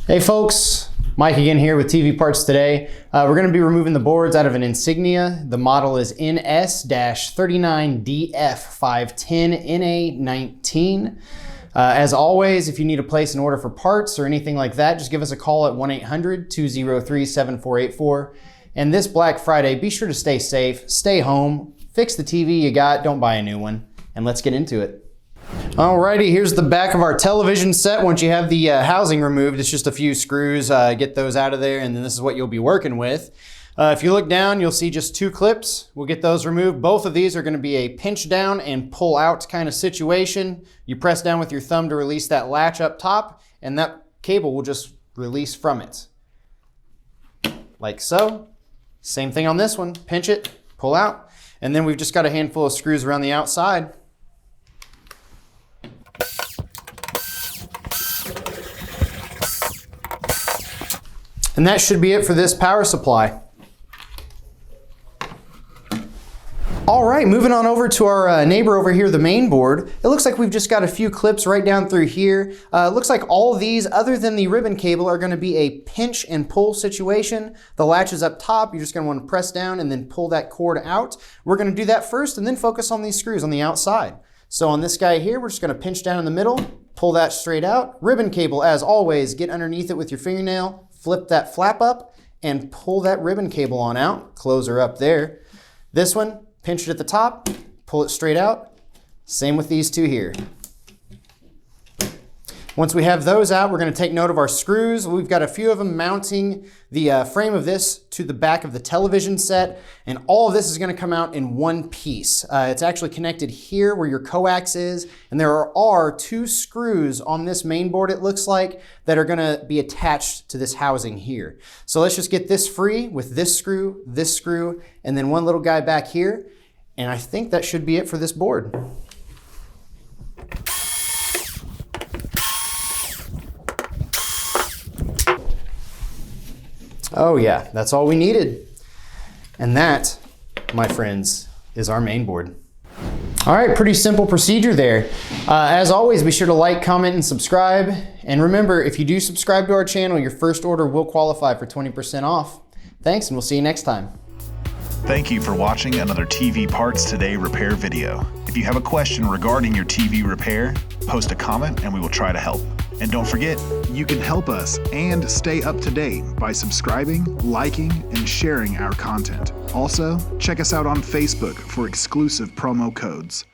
Hey folks, Mike again here with TV Parts Today. We're going to be removing the boards out of an Insignia. The model is NS-39DF510NA19. As always, if you need to place an order for parts or anything like that, just give us a call at 1-800-203-7484. And this Black Friday, be sure to stay safe, stay home, fix the TV you got, don't buy a new one, and let's get into it. Alrighty, here's the back of our television set. Once you have the housing removed, it's just a few screws, get those out of there, and then this is what you'll be working with. If you look down, you'll see just two clips. We'll get those removed. Both of these are going to be a pinch down and pull out kind of situation. You press down with your thumb to release that latch up top, and that cable will just release from it. Like so. Same thing on this one. Pinch it, pull out, and then we've just got a handful of screws around the outside. And that should be it for this power supply. All right, moving on over to our neighbor over here, the main board. It looks like we've just got a few clips right down through here. It looks like all of these, other than the ribbon cable, are gonna be a pinch and pull situation. The latch is up top. You're just gonna wanna press down and then pull that cord out. We're gonna do that first and then focus on these screws on the outside. So on this guy here, we're just gonna pinch down in the middle, pull that straight out. Ribbon cable, as always, get underneath it with your fingernail, flip that flap up and pull that ribbon cable on out. Close her up there. This one, pinch it at the top, pull it straight out. Same with these two here. Once we have those out, we're going to take note of our screws. We've got a few of them mounting the frame of this to the back of the television set, and all of this is going to come out in one piece. It's actually connected here where your coax is, and there are two screws on this main board, it looks like, that are going to be attached to this housing here. So let's just get this free with this screw, and then one little guy back here, and I think that should be it for this board. Oh yeah, that's all we needed. And that, my friends, is our main board. All right, pretty simple procedure there. As always, be sure to like, comment, and subscribe. And remember, if you do subscribe to our channel, your first order will qualify for 20% off. Thanks, and we'll see you next time. Thank you for watching another TV Parts Today repair video. If you have a question regarding your TV repair, post a comment and we will try to help. And don't forget, you can help us and stay up to date by subscribing, liking, and sharing our content. Also, check us out on Facebook for exclusive promo codes.